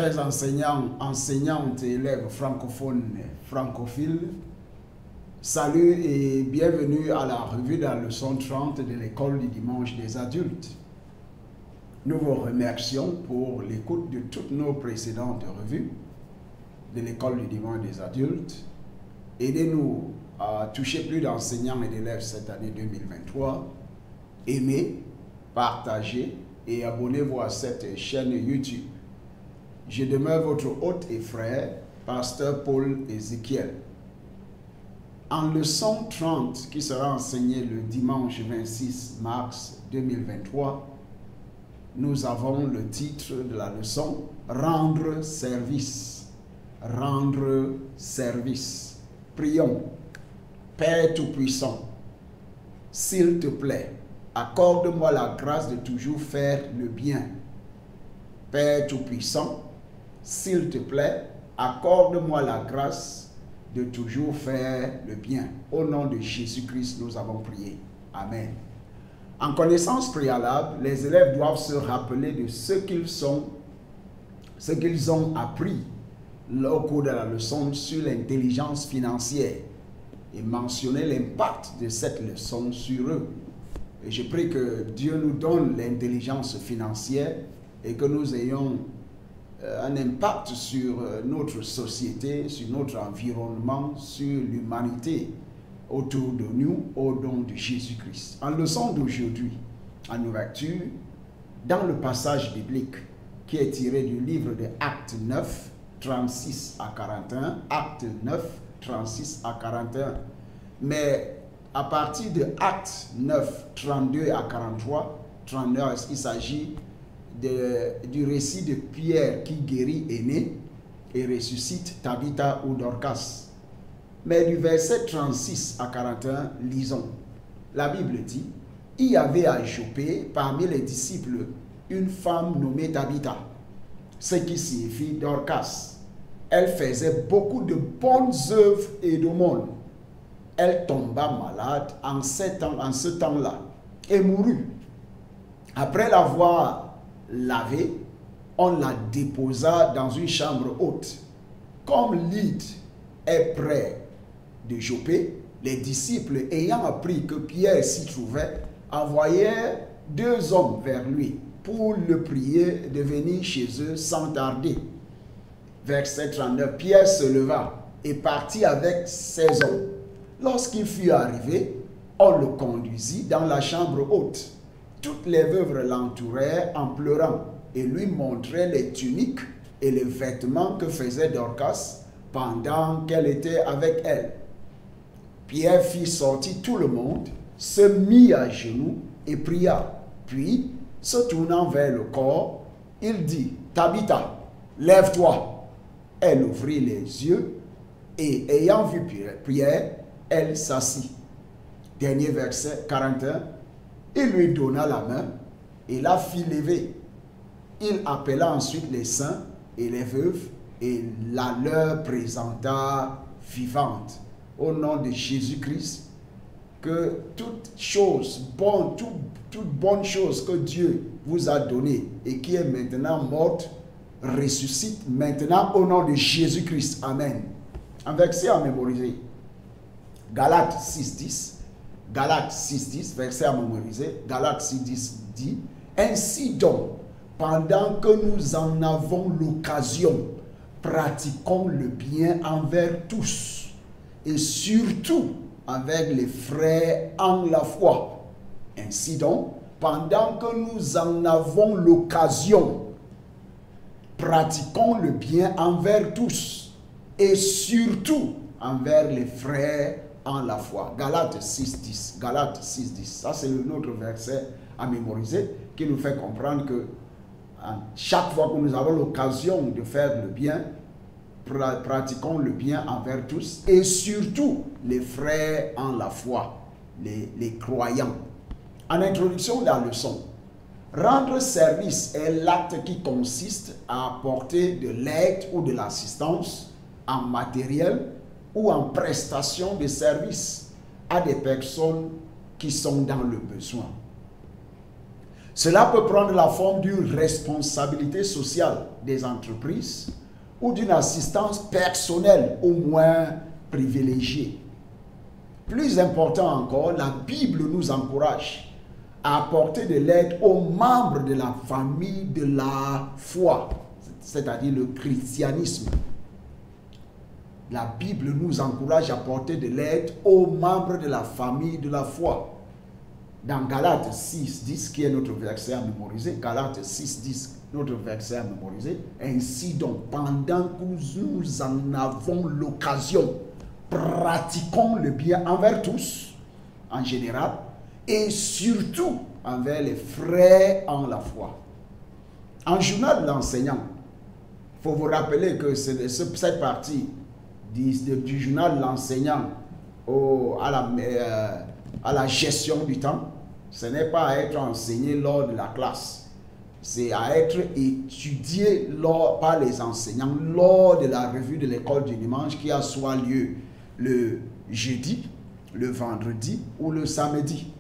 chers enseignants, enseignantes et élèves francophones et francophiles, salut et bienvenue à la revue de la leçon 30 de l'école du dimanche des adultes. Nous vous remercions pour l'écoute de toutes nos précédentes revues de l'école du dimanche des adultes. Aidez-nous à toucher plus d'enseignants et d'élèves cette année 2023. Aimez, partagez et abonnez-vous à cette chaîne YouTube. Je demeure votre hôte et frère, pasteur Paul Ézéchiel. En leçon 30, qui sera enseignée le dimanche 26 mars 2023, nous avons le titre de la leçon « Rendre service ». Rendre service. Prions. Père Tout-Puissant, s'il te plaît, accorde-moi la grâce de toujours faire le bien. Père Tout-Puissant, s'il te plaît, accorde-moi la grâce de toujours faire le bien. Au nom de Jésus-Christ, nous avons prié. Amen. En connaissance préalable, les élèves doivent se rappeler de ce qu'ils ont appris au cours de la leçon sur l'intelligence financière et mentionner l'impact de cette leçon sur eux. Et je prie que Dieu nous donne l'intelligence financière et que nous ayons un impact sur notre société, sur notre environnement, sur l'humanité autour de nous, au nom de Jésus-Christ. En leçon d'aujourd'hui, en ouverture, dans le passage biblique qui est tiré du livre de Actes 9, 36 à 41, Actes 9, 36 à 41. Mais à partir de Actes 9, 32 à 43, 39, il s'agit du récit de Pierre qui guérit Énée et ressuscite Tabitha ou Dorcas. Mais du verset 36 à 41, lisons. La Bible dit, « Il y avait à Joppé, parmi les disciples, une femme nommée Tabitha, ce qui signifie Dorcas. Elle faisait beaucoup de bonnes œuvres et d'aumônes. Elle tomba malade en ce temps-là et mourut. Après l'avoir lavée, on la déposa dans une chambre haute. Comme Lydde est près de Joppé, les disciples, ayant appris que Pierre s'y trouvait, envoyèrent 2 hommes vers lui pour le prier de venir chez eux sans tarder. Verset 39, Pierre se leva et partit avec 16 hommes. Lorsqu'il fut arrivé, on le conduisit dans la chambre haute. Toutes les veuves l'entourèrent en pleurant et lui montraient les tuniques et les vêtements que faisait Dorcas pendant qu'elle était avec elle. Pierre fit sortir tout le monde, se mit à genoux et pria. Puis, se tournant vers le corps, il dit, « Tabitha, lève-toi. » Elle ouvrit les yeux et, ayant vu Pierre, elle s'assit. Dernier verset 41. Il lui donna la main et la fit lever. Il appela ensuite les saints et les veuves et la leur présenta vivante. Au nom de Jésus-Christ, que toute bonne chose que Dieu vous a donnée et qui est maintenant morte, ressuscite maintenant au nom de Jésus-Christ. Amen. Un verset à mémoriser. Galates 6.10. Galates 6.10, verset à mémoriser. Galates 6.10 dit, « Ainsi donc, pendant que nous en avons l'occasion, pratiquons le bien envers tous, et surtout avec les frères en la foi. Ainsi donc, pendant que nous en avons l'occasion, pratiquons le bien envers tous, et surtout envers les frères en la foi. » Galates 6.10. Galates 6.10. Ça, c'est notre verset à mémoriser qui nous fait comprendre que chaque fois que nous avons l'occasion de faire le bien, pratiquons le bien envers tous et surtout les frères en la foi, les croyants. En introduction de la leçon, rendre service est l'acte qui consiste à apporter de l'aide ou de l'assistance en matériel ou en prestation de services à des personnes qui sont dans le besoin. Cela peut prendre la forme d'une responsabilité sociale des entreprises ou d'une assistance personnelle au moins privilégiée. Plus important encore, la Bible nous encourage à apporter de l'aide aux membres de la famille de la foi, c'est-à-dire le christianisme. La Bible nous encourage à apporter de l'aide aux membres de la famille de la foi. Dans Galates 6, 10, qui est notre verset à mémoriser, Galates 6, 10, notre verset à mémoriser, ainsi donc, pendant que nous en avons l'occasion, pratiquons le bien envers tous, en général, et surtout envers les frères en la foi. En journal de l'enseignant, il faut vous rappeler que cette partie du journal de l'enseignant à la gestion du temps, ce n'est pas à être enseigné lors de la classe, c'est à être étudié par les enseignants lors de la revue de l'école du dimanche qui a soit lieu le jeudi, le vendredi ou le samedi.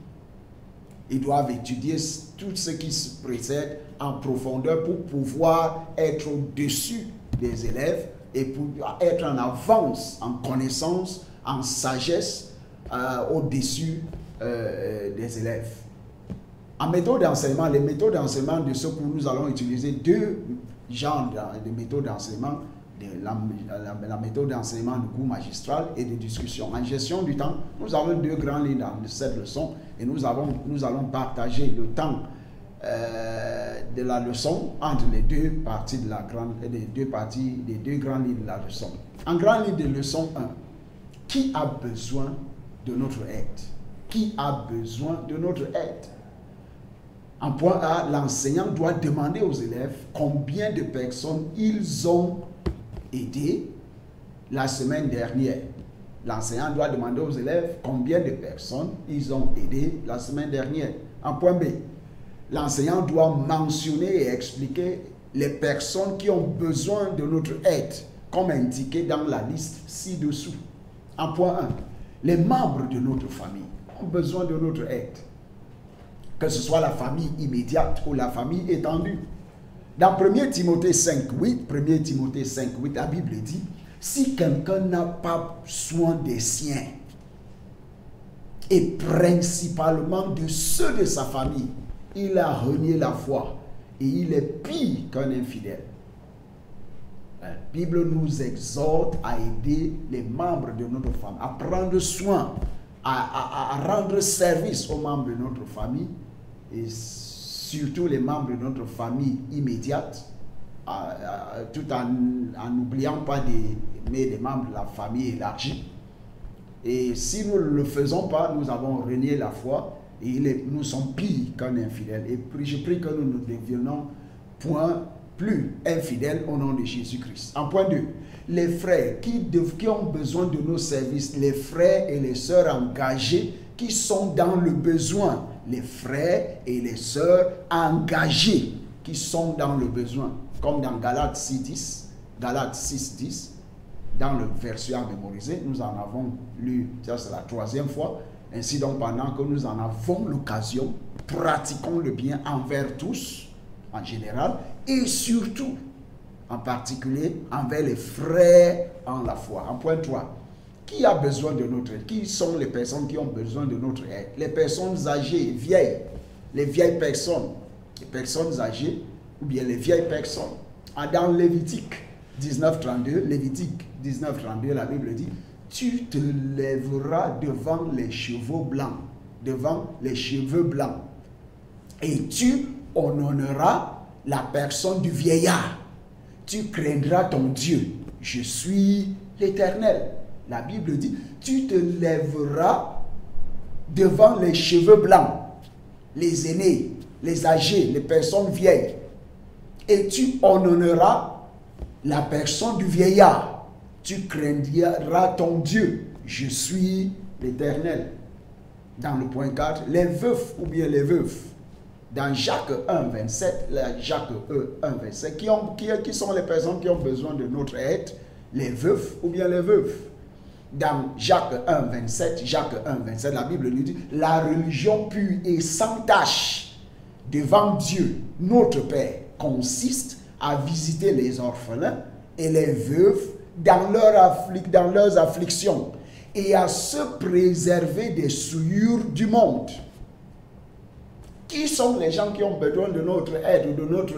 Ils doivent étudier tout ce qui se précède en profondeur pour pouvoir être au-dessus des élèves et pour être en avance, en connaissance, en sagesse, au-dessus des élèves. En méthode d'enseignement, les méthodes d'enseignement de ce cours, nous allons utiliser deux genres de méthodes d'enseignement, la méthode d'enseignement du cours magistral et de discussion. En gestion du temps, nous avons deux grandes lignes dans cette leçon et nous allons partager le temps de la leçon entre les deux parties de des deux grandes lignes de la leçon. En grande ligne de leçon 1, qui a besoin de notre aide? Qui a besoin de notre aide? En point A, l'enseignant doit demander aux élèves combien de personnes ils ont aidé la semaine dernière. L'enseignant doit demander aux élèves combien de personnes ils ont aidé la semaine dernière. En point B, l'enseignant doit mentionner et expliquer les personnes qui ont besoin de notre aide, comme indiqué dans la liste ci-dessous. En point 1, les membres de notre famille ont besoin de notre aide, que ce soit la famille immédiate ou la famille étendue. Dans 1 Timothée 5.8, 1 Timothée 5.8, la Bible dit, si quelqu'un n'a pas soin des siens, et principalement de ceux de sa famille, il a renié la foi et il est pire qu'un infidèle. La Bible nous exhorte à aider les membres de notre famille, à prendre soin, à rendre service aux membres de notre famille et surtout les membres de notre famille immédiate, tout en n'oubliant pas d'aimer les membres de la famille élargie. Et si nous ne le faisons pas, nous avons renié la foi et nous sommes pires qu'un infidèle. Et je prie que nous ne deviennons point plus infidèles au nom de Jésus-Christ. En point 2, les frères qui ont besoin de nos services, les frères et les sœurs engagés qui sont dans le besoin, les frères et les sœurs engagés qui sont dans le besoin, comme dans Galates 6.10, Galates 6.10, dans le verset à mémoriser, nous en avons lu, ça c'est la 3e fois. Ainsi donc, pendant que nous en avons l'occasion, pratiquons le bien envers tous, en général, et surtout, en particulier, envers les frères en la foi. En point 3, qui a besoin de notre aide? Qui sont les personnes qui ont besoin de notre aide? Les personnes âgées, vieilles, les vieilles personnes, les personnes âgées, ou bien les vieilles personnes. Dans Lévitique 19.32, Lévitique 19.32, la Bible dit, tu te lèveras devant les chevaux blancs, et tu honoreras la personne du vieillard. Tu craindras ton Dieu. Je suis l'Éternel. La Bible dit, tu te lèveras devant les cheveux blancs, les aînés, les âgés, les personnes vieilles, et tu honoreras la personne du vieillard. Tu craindras ton Dieu. Je suis l'Éternel. Dans le point 4, les veufs ou bien les veuves. Dans Jacques 1, 27, Jacques 1, 27, qui sont les personnes qui ont besoin de notre aide? Les veufs ou bien les veuves. Dans Jacques 1, 27, la Bible nous dit, la religion pure et sans tache devant Dieu, notre Père, consiste à visiter les orphelins et les veuves dans leurs afflictions et à se préserver des souillures du monde. Qui sont les gens qui ont besoin de notre aide, de notre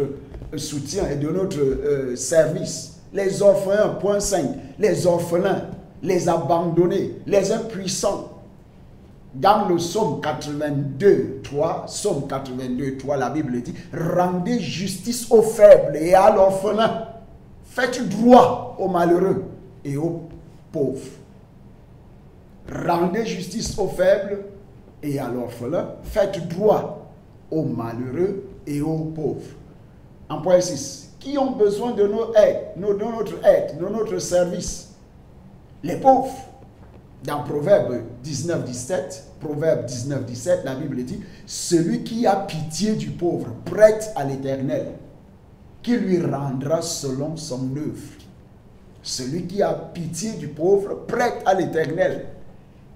soutien et de notre service? Les orphelins, point 5. Les orphelins, les abandonnés, les impuissants. Dans le psaume 82, 3, psaume 82, 3, la Bible dit: rendez justice aux faibles et à l'orphelin. Faites droit aux malheureux et aux pauvres. Rendez justice aux faibles et à l'orphelin. Faites droit aux malheureux et aux pauvres. En point 6. Qui ont besoin de notre aide, de notre service? Les pauvres. Dans Proverbe 19, 17, la Bible dit: celui qui a pitié du pauvre prête à l'Éternel, qui lui rendra selon son œuvre. Celui qui a pitié du pauvre prête à l'Éternel,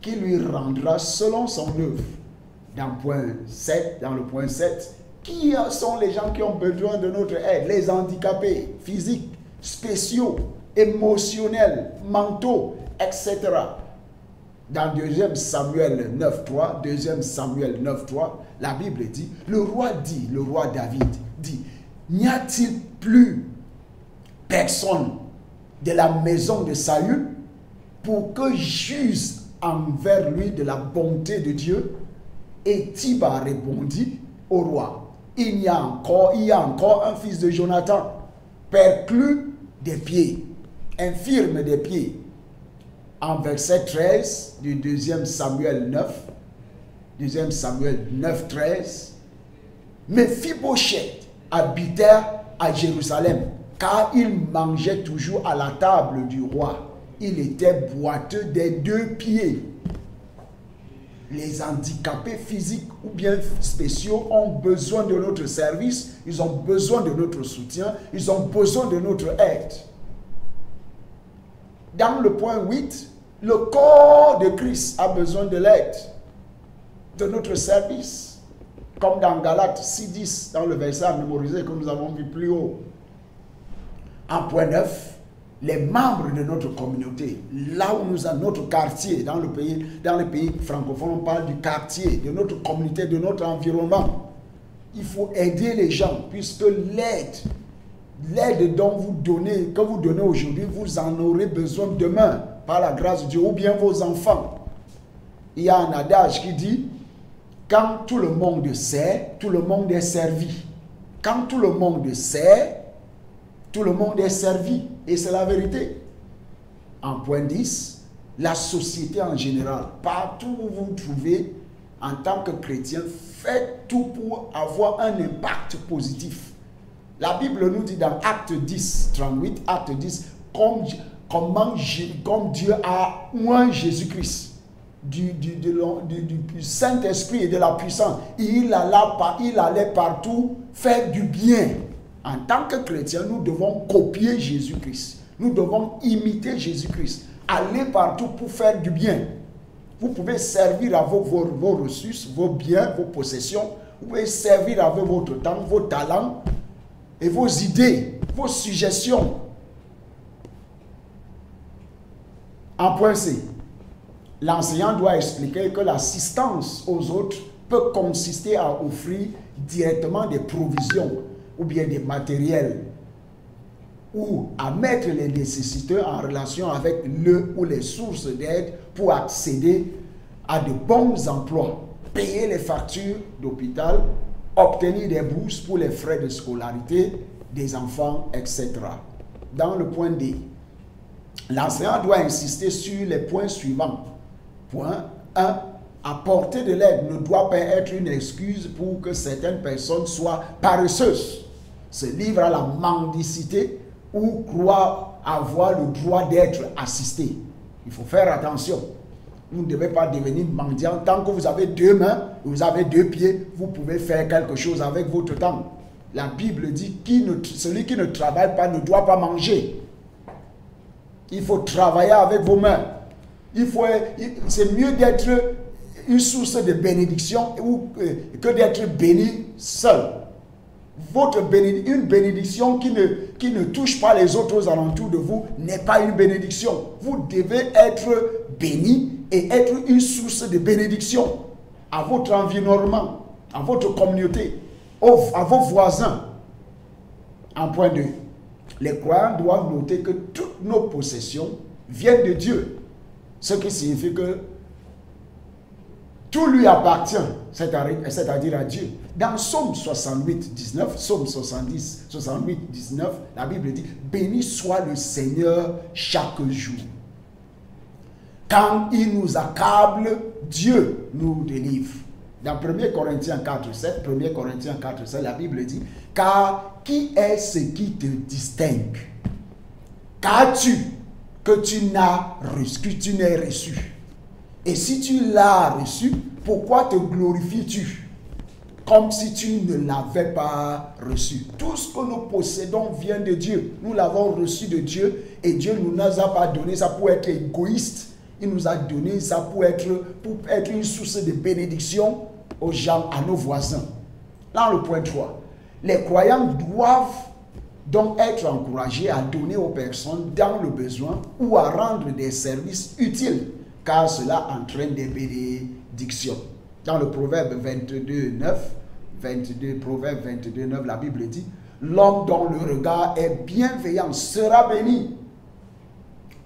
qui lui rendra selon son œuvre. Dans le point 7, qui sont les gens qui ont besoin de notre aide? Les handicapés physiques, spéciaux, émotionnels, mentaux, etc. Dans 2 Samuel 9.3, la Bible dit, le roi David dit: n'y a-t-il plus personne de la maison de Saül pour que j'use envers lui de la bonté de Dieu? Et Tiba répondit au roi: il y a encore un fils de Jonathan, perclus des pieds, infirme des pieds. En verset 13 du 2 Samuel 9:13, Méphibosheth habitait à Jérusalem, car il mangeait toujours à la table du roi. Il était boiteux des 2 pieds. Les handicapés physiques ou bien spéciaux ont besoin de notre service, ils ont besoin de notre soutien, ils ont besoin de notre aide. Dans le point 8, le corps de Christ a besoin de l'aide, de notre service. Comme dans Galates 6.10, dans le verset à mémoriser que nous avons vu plus haut. En point 9, les membres de notre communauté, là où nous avons notre quartier, dans les pays francophones, on parle du quartier, de notre communauté, de notre environnement. Il faut aider les gens, puisque l'aide dont que vous donnez aujourd'hui, vous en aurez besoin demain, par la grâce de Dieu, ou bien vos enfants. Il y a un adage qui dit: quand tout le monde sait, tout le monde est servi. Quand tout le monde sait, tout le monde est servi. Et c'est la vérité. En point 10, la société en général, partout où vous vous trouvez, en tant que chrétien, faites tout pour avoir un impact positif. La Bible nous dit dans Acte 10, 38, Acte 10, comme Dieu a oint Jésus-Christ du Saint-Esprit et de la puissance. Il allait partout faire du bien. En tant que chrétien, nous devons copier Jésus-Christ. Nous devons imiter Jésus-Christ. Aller partout pour faire du bien. Vous pouvez servir avec vos ressources, vos biens, vos possessions. Vous pouvez servir avec votre temps, vos talents et vos idées, vos suggestions. En point C, l'enseignant doit expliquer que l'assistance aux autres peut consister à offrir directement des provisions ou bien des matériels ou à mettre les nécessiteux en relation avec le ou les sources d'aide pour accéder à de bons emplois, payer les factures d'hôpital, obtenir des bourses pour les frais de scolarité des enfants, etc. Dans le point D, l'enseignant doit insister sur les points suivants. Point 1. Apporter de l'aide ne doit pas être une excuse pour que certaines personnes soient paresseuses, se livrent à la mendicité ou croient avoir le droit d'être assistés. Il faut faire attention. Vous ne devez pas devenir mendiant. Tant que vous avez 2 mains, vous avez 2 pieds, vous pouvez faire quelque chose avec votre temps. La Bible dit que celui qui ne travaille pas ne doit pas manger. Il faut travailler avec vos mains. C'est mieux d'être une source de bénédiction ou que d'être béni seul. Une bénédiction qui ne touche pas les autres alentours de vous n'est pas une bénédiction. Vous devez être béni et être une source de bénédiction à votre environnement, à votre communauté, à vos voisins. En point 2, les croyants doivent noter que toutes nos possessions viennent de Dieu. Ce qui signifie que tout lui appartient, c'est-à-dire à Dieu. Dans Psaume 68, 19, Psaume 68, 19, la Bible dit « Béni soit le Seigneur chaque jour. Quand il nous accable, Dieu nous délivre. » Dans 1 Corinthiens 4, 7, 1 Corinthiens 4, 7, la Bible dit « Car qui est ce qui te distingue? Qu'as-tu que tu n'aies reçu? Et si tu l'as reçu, pourquoi te glorifies-tu comme si tu ne l'avais pas reçu? Tout ce que nous possédons vient de Dieu. Nous l'avons reçu de Dieu et Dieu ne nous a pas donné ça pour être égoïste. Il nous a donné ça pour être une source de bénédiction aux gens, à nos voisins. Là, le point 3. Les croyants doivent donc être encouragés à donner aux personnes dans le besoin ou à rendre des services utiles, car cela entraîne des bénédictions. Dans le Proverbe 22, 9, la Bible dit « L'homme dont le regard est bienveillant sera béni,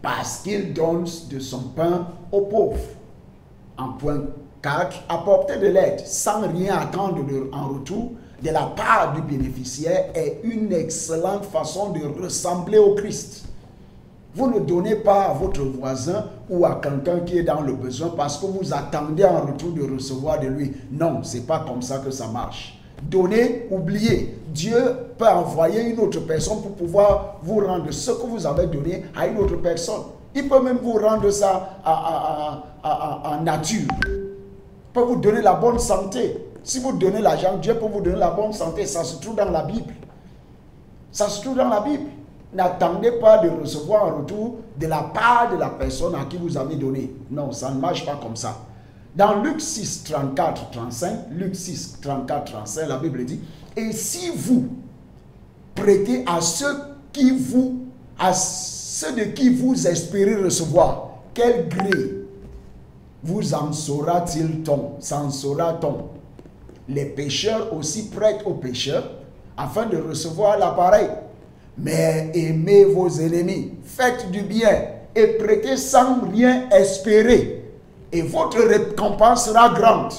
parce qu'il donne de son pain aux pauvres. » En point 4, apporter de l'aide sans rien attendre en retour de la part du bénéficiaire est une excellente façon de ressembler au Christ. Vous ne donnez pas à votre voisin ou à quelqu'un qui est dans le besoin parce que vous attendez en retour de recevoir de lui. Non, ce n'est pas comme ça que ça marche. Donnez, oubliez. Dieu peut envoyer une autre personne pour pouvoir vous rendre ce que vous avez donné à une autre personne. Il peut même vous rendre ça en nature. Il peut vous donner la bonne santé. Si vous donnez l'argent, Dieu peut vous donner la bonne santé. Ça se trouve dans la Bible. Ça se trouve dans la Bible. N'attendez pas de recevoir un retour de la part de la personne à qui vous avez donné. Non, ça ne marche pas comme ça. Dans Luc 6, 34, 35, Luc 6, 34, 35, la Bible dit « Et si vous prêtez à ceux de qui vous espérez recevoir, quel gré vous en saura-t-on? Les pécheurs aussi prêtent aux pécheurs afin de recevoir l'appareil. Mais aimez vos ennemis, faites du bien et prêtez sans rien espérer. Et votre récompense sera grande.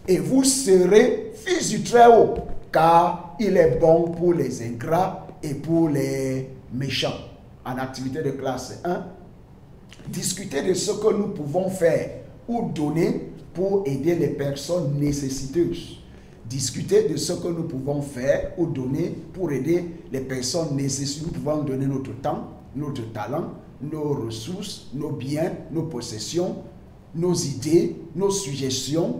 Et vous serez fils du Très-Haut, car il est bon pour les ingrats et pour les méchants. » En activité de classe 1, discutez de ce que nous pouvons faire ou donner pour aider les personnes nécessiteuses. Discuter de ce que nous pouvons faire ou donner pour aider les personnes nécessiteuses. Nous pouvons donner notre temps, notre talent, nos ressources, nos biens, nos possessions, nos idées, nos suggestions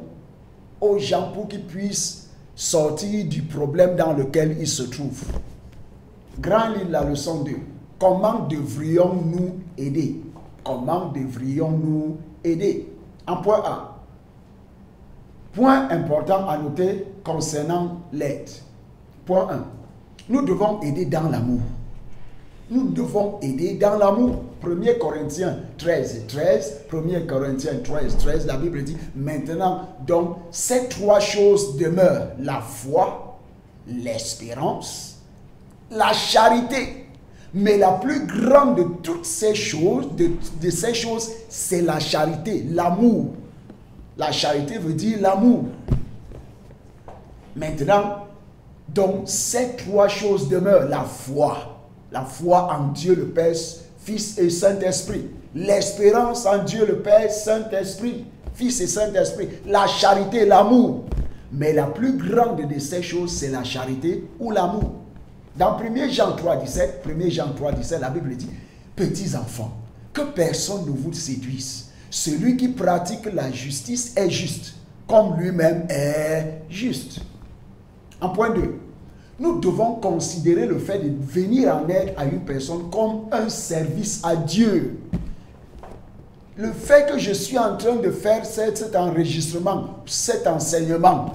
aux gens pour qu'ils puissent sortir du problème dans lequel ils se trouvent. Grand livre, la leçon 2. Comment devrions-nous aider? Comment devrions-nous aider? En point A. Point important à noter concernant l'aide. Point 1. Nous devons aider dans l'amour. Nous devons aider dans l'amour. 1 Corinthiens 13, 13. 1 Corinthiens 13, 13. La Bible dit maintenant, donc, ces trois choses demeurent: la foi, l'espérance, la charité. Mais la plus grande de toutes ces choses, de ces choses, c'est la charité, l'amour. La charité veut dire l'amour. Maintenant, donc ces trois choses demeurent: la foi en Dieu le Père, Fils et Saint-Esprit, l'espérance en Dieu le Père, Saint-Esprit, Fils et Saint-Esprit, la charité, l'amour. Mais la plus grande de ces choses, c'est la charité ou l'amour. Dans 1 Jean 3, 17, la Bible dit: petits enfants, que personne ne vous séduise. Celui qui pratique la justice est juste, comme lui-même est juste. En point 2, nous devons considérer le fait de venir en aide à une personne comme un service à Dieu. le fait que je suis en train de faire cet enregistrement, cet enseignement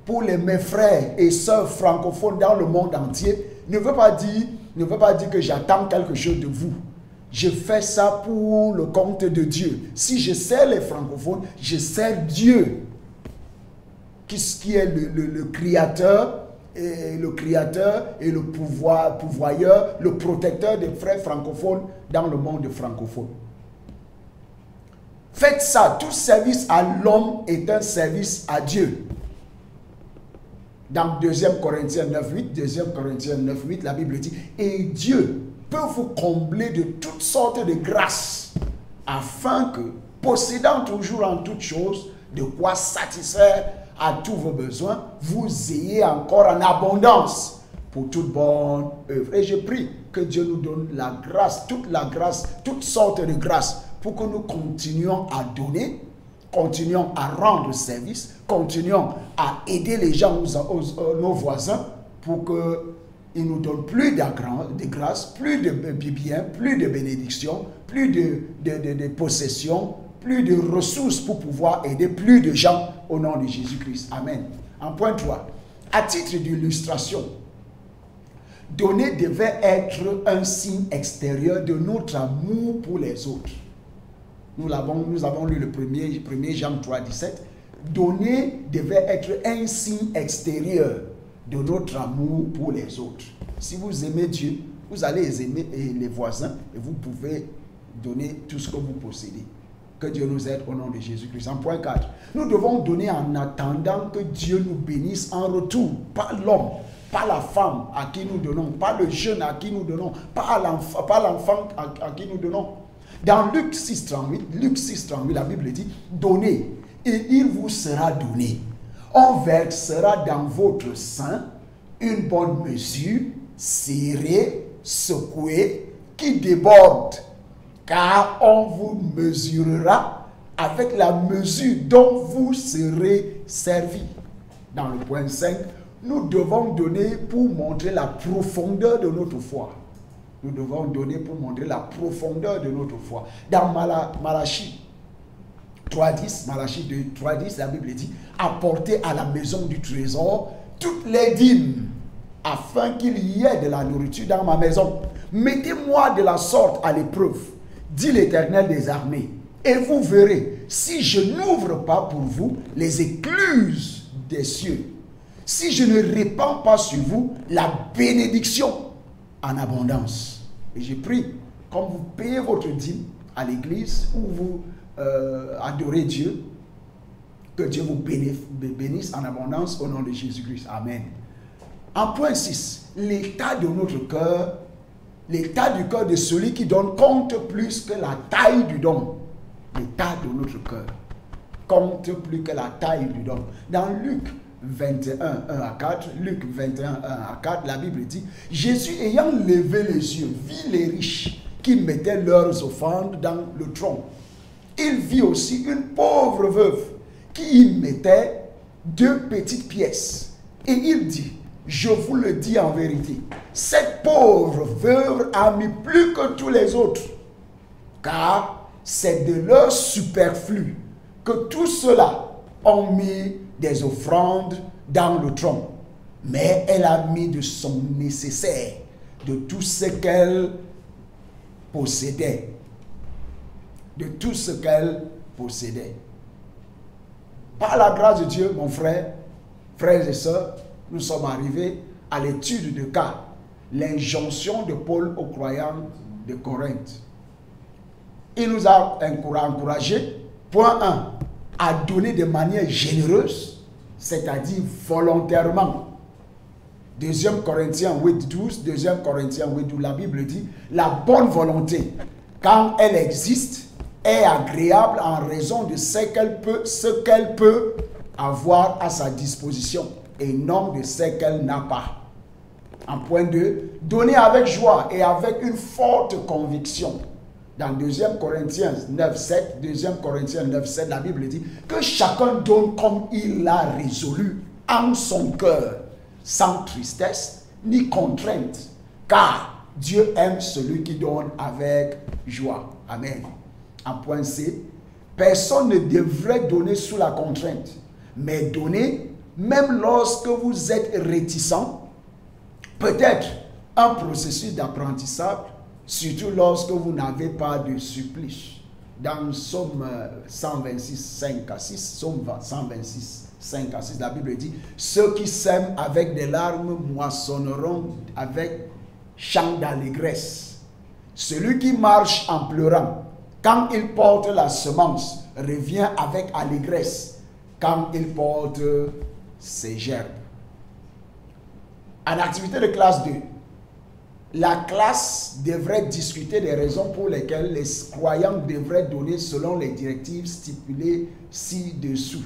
pour mes frères et sœurs francophones dans le monde entier, ne veut pas dire que j'attends quelque chose de vous. Je fais ça pour le compte de Dieu. Si je sers les francophones, je sers Dieu, qui est le créateur, et le pourvoyeur, le protecteur des frères francophones dans le monde francophone. Faites ça. Tout service à l'homme est un service à Dieu. Dans 2 Corinthiens 9:8, 2 Corinthiens 9:8, la Bible dit, et Dieu peut vous combler de toutes sortes de grâces, afin que, possédant toujours en toutes choses de quoi satisfaire à tous vos besoins, vous ayez encore en abondance pour toute bonne œuvre. Et je prie que Dieu nous donne la grâce, toutes sortes de grâces, pour que nous continuions à donner, continuons à rendre service, continuons à aider les gens, nos voisins, pour qu'ils nous donnent plus de grâce, plus de biens, plus de bénédictions, plus de possessions, plus de ressources pour pouvoir aider plus de gens au nom de Jésus-Christ. Amen. En point 3, à titre d'illustration, donner devait être un signe extérieur de notre amour pour les autres. Nous avons lu le 1er Jean 3:17. Donner devait être un signe extérieur de notre amour pour les autres. Si vous aimez Dieu, vous allez aimer les voisins et vous pouvez donner tout ce que vous possédez. Que Dieu nous aide au nom de Jésus-Christ. En point 4, nous devons donner en attendant que Dieu nous bénisse en retour. Pas l'homme, pas la femme à qui nous donnons, pas le jeune à qui nous donnons, pas l'enfant à qui nous donnons. Dans Luc 6:38, la Bible dit, donnez et il vous sera donné. On versera dans votre sein une bonne mesure, serrée, secouée, qui déborde. Car on vous mesurera avec la mesure dont vous serez servi. Dans le point 5, nous devons donner pour montrer la profondeur de notre foi. Nous devons donner pour montrer la profondeur de notre foi. Dans Malachie 3:10, Malachie 3:10, la Bible dit, apportez à la maison du trésor toutes les dîmes, afin qu'il y ait de la nourriture dans ma maison. Mettez-moi de la sorte à l'épreuve, dit l'Éternel des armées, et vous verrez, si je n'ouvre pas pour vous les écluses des cieux, si je ne répands pas sur vous la bénédiction en abondance. Et j'ai pris, comme vous payez votre dîme à l'église, où vous adorez Dieu, que Dieu vous bénisse en abondance au nom de Jésus-Christ. Amen. En point 6, l'état de notre cœur, l'état du cœur de celui qui donne compte plus que la taille du don. L'état de notre cœur compte plus que la taille du don. Dans Luc 21:1-4, Luc 21:1-4, la Bible dit, Jésus ayant levé les yeux, vit les riches qui mettaient leurs offrandes dans le tronc. Il vit aussi une pauvre veuve qui y mettait 2 petites pièces. Et il dit, je vous le dis en vérité, cette pauvre veuve a mis plus que tous les autres, car c'est de leur superflu que tous ceux-là ont mis des offrandes dans le tronc. Mais elle a mis de son nécessaire, de tout ce qu'elle possédait. De tout ce qu'elle possédait. Par la grâce de Dieu, mon frère, frères et sœurs, nous sommes arrivés à l'étude de cas, l'injonction de Paul aux croyants de Corinthe. Il nous a encouragés, point 1, à donner de manière généreuse, c'est-à-dire volontairement. 2 Corinthiens 8:12, 2 Corinthiens 8:12, la Bible dit, la bonne volonté, quand elle existe, est agréable en raison de ce qu'elle peut avoir à sa disposition et non de ce qu'elle n'a pas. En point 2, donner avec joie et avec une forte conviction. Dans 2 Corinthiens 9:7, 2 Corinthiens 9:7, la Bible dit que chacun donne comme il l'a résolu en son cœur, sans tristesse ni contrainte, car Dieu aime celui qui donne avec joie. Amen. En point C, personne ne devrait donner sous la contrainte, mais donner même lorsque vous êtes réticent, peut-être un processus d'apprentissage, surtout lorsque vous n'avez pas de supplice. Dans Somme 126, 5 à 6, Somme 126, 5 à 6, la Bible dit, ceux qui sèment avec des larmes moissonneront avec chant d'allégresse. Celui qui marche en pleurant, quand il porte la semence, revient avec allégresse quand il porte ses gerbes. En activité de classe 2, la classe devrait discuter des raisons pour lesquelles les croyants devraient donner selon les directives stipulées ci-dessus.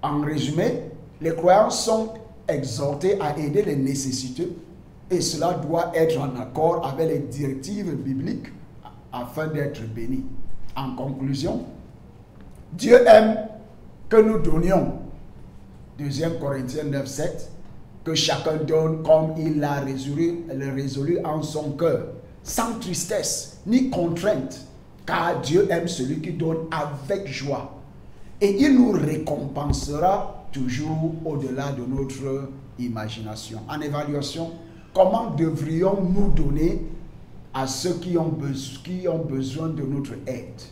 En résumé, les croyants sont exhortés à aider les nécessiteux et cela doit être en accord avec les directives bibliques afin d'être bénis. En conclusion, Dieu aime que nous donnions, 2 Corinthiens 9, 7, que chacun donne comme il l'a résolu en son cœur, sans tristesse ni contrainte, car Dieu aime celui qui donne avec joie. Et il nous récompensera toujours au-delà de notre imagination. En évaluation, comment devrions-nous donner à ceux qui ont besoin de notre aide?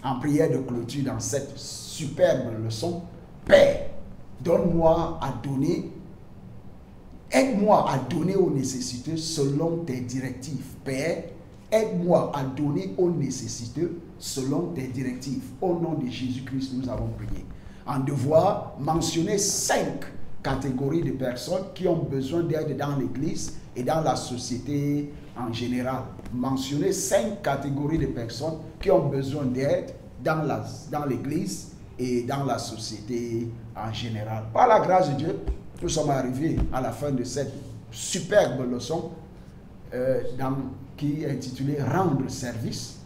En prière de clôture dans cette superbe leçon, Père, donne-moi à donner, aide-moi à donner aux nécessiteux selon tes directives. Père, aide-moi à donner aux nécessiteux selon tes directives. Au nom de Jésus-Christ, nous avons prié. En devoir mentionner 5 catégories de personnes qui ont besoin d'aide dans l'Église et dans la société en général. Mentionner 5 catégories de personnes qui ont besoin d'aide dans l'Église et dans la société en général. Par la grâce de Dieu, nous sommes arrivés à la fin de cette superbe leçon qui est intitulée « Rendre service ».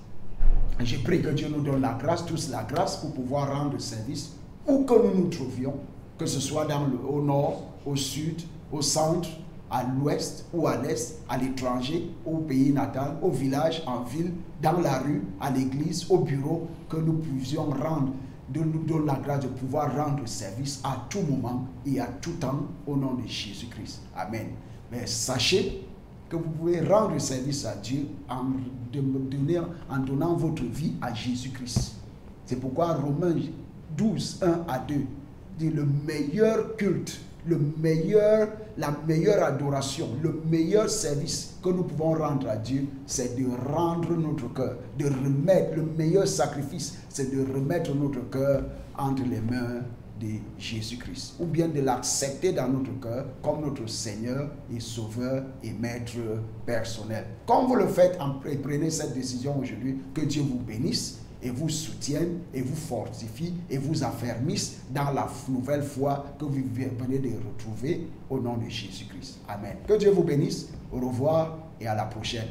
Je prie que Dieu nous donne la grâce, tous la grâce pour pouvoir rendre service où que nous nous trouvions, que ce soit au nord, au sud, au centre, à l'ouest ou à l'est, à l'étranger, au pays natal, au village, en ville, dans la rue, à l'église, au bureau, que nous puissions rendre, de nous donner la grâce de pouvoir rendre service à tout moment et à tout temps au nom de Jésus-Christ. Amen. Mais sachez que vous pouvez rendre service à Dieu en donnant votre vie à Jésus-Christ. C'est pourquoi Romains 12, 1 à 2 dit le meilleur culte, la meilleure adoration, le meilleur service que nous pouvons rendre à Dieu, c'est de rendre notre cœur, de remettre le meilleur sacrifice, c'est de remettre notre cœur entre les mains de Jésus-Christ, ou bien de l'accepter dans notre cœur comme notre Seigneur et Sauveur et Maître personnel. Comme vous le faites, prenez cette décision aujourd'hui, que Dieu vous bénisse et vous soutienne et vous fortifie et vous affermisse dans la nouvelle foi que vous venez de retrouver au nom de Jésus-Christ. Amen. Que Dieu vous bénisse. Au revoir et à la prochaine.